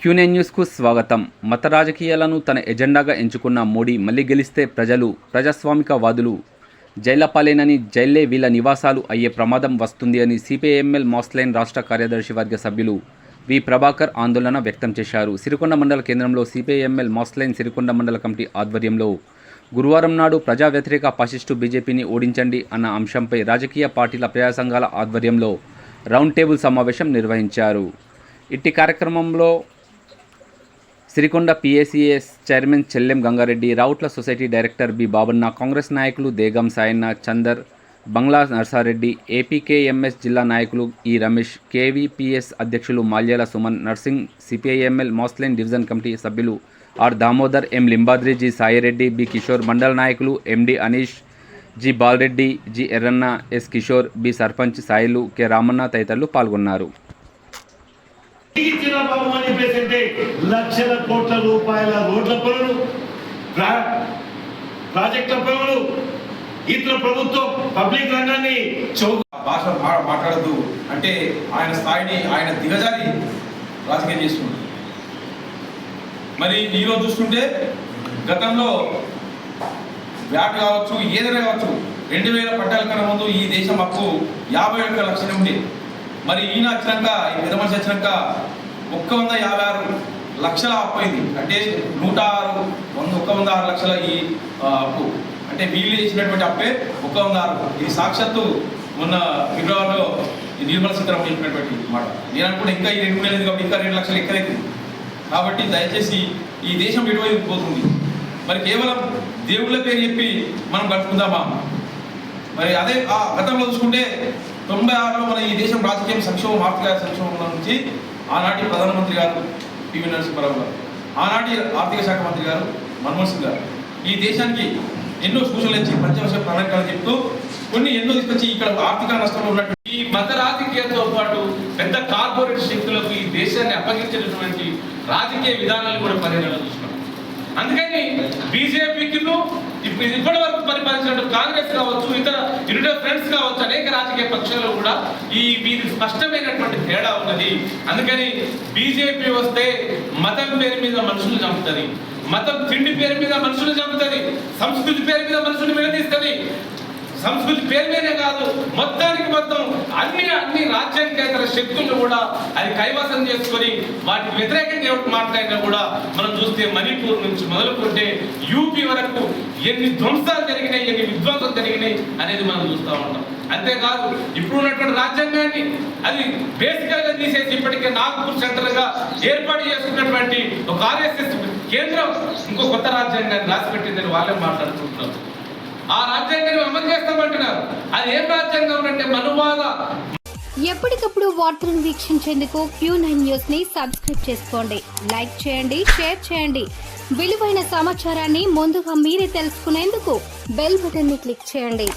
Q9 న్యూస్కు స్వాగతం. మత రాజకీయాలను తన ఎజెండాగా ఎంచుకున్న మోడీ మళ్లీ గెలిస్తే ప్రజలు ప్రజాస్వామికవాదులు జైళ్లపాలేనని, జైళ్లే వీళ్ల నివాసాలు అయ్యే ప్రమాదం వస్తుంది అని సిపిఐఎంఎల్ మాస్లైన్ రాష్ట్ర కార్యదర్శి వర్గ సభ్యులు వి ప్రభాకర్ ఆందోళన వ్యక్తం చేశారు. సిరికొండ మండల కేంద్రంలో సిపిఐఎంఎల్ మాస్లైన్ సిరికొండ మండల కమిటీ ఆధ్వర్యంలో గురువారం నాడు ప్రజా వ్యతిరేక ఫాసిస్టు బీజేపీని ఓడించండి అన్న అంశంపై రాజకీయ పార్టీల ప్రజా సంఘాల ఆధ్వర్యంలో రౌండ్ టేబుల్ సమావేశం నిర్వహించారు. ఇట్టి కార్యక్రమంలో Sirikonda PACS chairman Chellem Gangareddy, Ravutla society director B Babanna, Congress నాయకులు దేగం సాయన్న, చందర్, బంగ్లా నర్సారెడ్డి, ఏపీకేఎంఎస్ జిల్లా నాయకులు ఈ రమేష్, కేవీపీఎస్ అధ్యక్షులు మాల్యాల సుమన్, నర్సింగ్, సిపిఐఎంఎల్ మాస్లైన్ డివిజన్ కమిటీ సభ్యులు R Damodar, M Limbadri, G Saireddy, B Kishore, మండల నాయకులు MD Anish, G Balareddy, G Erranna, S Kishore, B sarpanch Sailu, K Ramanna తదితరులు పాల్గొన్నారు. లక్షల కోట్ల రూపాయల రోడ్ల పనులు, ప్రాజెక్టుల పనులు, ఇతర ప్రభుత్వం పబ్లిక్ రంగాన్ని భాష మాట్లాడద్దు అంటే ఆయన స్థాయిని ఆయన దిగజారి రాజకీయం చేస్తున్నారు. మరి ఈరోజు చూసుకుంటే గతంలో వ్యాట్ కావచ్చు, ఏదైనా కావచ్చు, 2014 కన్నా ముందు ఈ దేశం అప్పు 51 లక్షలు ఉంది. మరి ఈయన వచ్చినాక, ఈ పెద్ద మనిషి వచ్చినాక 156 లక్షల అప్పు అయింది. అంటే 106 లక్షల ఈ అప్పు, అంటే వీళ్ళు చేసినటువంటి అప్పే 106. ఇది సాక్షాత్తు మొన్న ఫిబ్రవరిలో నిర్మలా సీతారామన్ చెప్పినటువంటి మాట. నేను అనుకుంటే ఇంకా ఈ 2 నెలలు కాబట్టి ఇంకా 2 లక్షలు ఎక్కువైంది. కాబట్టి దయచేసి ఈ దేశం ఎటువైపు పోతుంది? మరి కేవలం దేవుళ్ళ పేరు చెప్పి మనం గడుపుకుందామా? మరి అదే ఆ గతంలో చూసుకుంటే 96లో మన ఈ దేశం రాజకీయం సంక్షోభం, ఆర్థిక సంక్షోభం నుంచి ఆనాటి ప్రధానమంత్రి గారు పివి నరసింహారావు గారు, ఆనాటి ఆర్థిక శాఖ మంత్రి గారు మన్మోహన్ సింగ్ గారు ఈ దేశానికి ఎన్నో సూచనలు ఇచ్చి పంచవర్ష ప్రణాళికలు చెప్తూ కొన్ని ఎన్నో తీసుకొచ్చి ఇక్కడ ఆర్థిక నష్టంలో ఉన్నటువంటి ఈ మత రాజకీయాలతో పాటు పెద్ద కార్పొరేట్ శక్తులకు ఈ దేశాన్ని అప్పగించినటువంటి రాజకీయ విధానాలు కూడా పరిగణన చూస్తున్నాం. అందుకని బీజేపీకి ఇప్పటి వరకు పరిపాలించిన కాంగ్రెస్ కావచ్చు, ఇతర యునైటెడ్ ఫ్రంట్స్ కావచ్చు, అనేక రాజకీయ పక్షాలు కూడా వీరి స్పష్టమైనటువంటి తేడా ఉన్నది. అందుకని బీజేపీ వస్తే మతం పేరు మీద మనుషులు చంపుతుంది, మతం తిండి పేరు మీద మనుషులు చంపుతుంది, సంస్కృతి పేరు మీద మనుషులు విడదీస్తుంది. సంస్కృతి పేరు మీదే కాదు, మొత్తానికి మొత్తం అన్ని రాజ్యాంగేతర శక్తులను కూడా అది కైవసం చేసుకొని వాటికి వ్యతిరేకంగా ఎవరు మాట్లాడినా కూడా మనం చూస్తే మణిపూర్ నుంచి మొదలుకుంటే యూపీ వరకు ఎన్ని ధ్వంసాలు జరిగినాయి, ఎన్ని విధ్వంసం జరిగినాయి అనేది మనం చూస్తూ ఉంటాం. అంతేకాదు ఇప్పుడు ఉన్నటువంటి రాజ్యాంగాన్ని అది బేసికల్ గా తీసేసి ఇప్పటికే నాగ్పూర్ సెంటర్ గా ఏర్పాటు చేసుకున్నటువంటి ఒక ఆర్ఎస్ఎస్ కేంద్రం ఇంకో కొత్త రాజ్యాంగాన్ని రాసిపెట్టిందని వాళ్ళే మాట్లాడుకుంటున్నారు. ఆ రాజ్యాంగాన్ని అమలు చేస్తామంటున్నారు. అది ఏం రాజ్యాంగం అంటే మనువాద. ఎప్పటికప్పుడు వార్తలను వీక్షించేందుకు Q9 న్యూస్ ని సబ్స్క్రైబ్ చేసుకోండి, లైక్ చేయండి, షేర్ చేయండి. విలువైన సమాచారాన్ని ముందుగా మీరే తెలుసుకునేందుకు బెల్ బటన్ ని క్లిక్ చేయండి.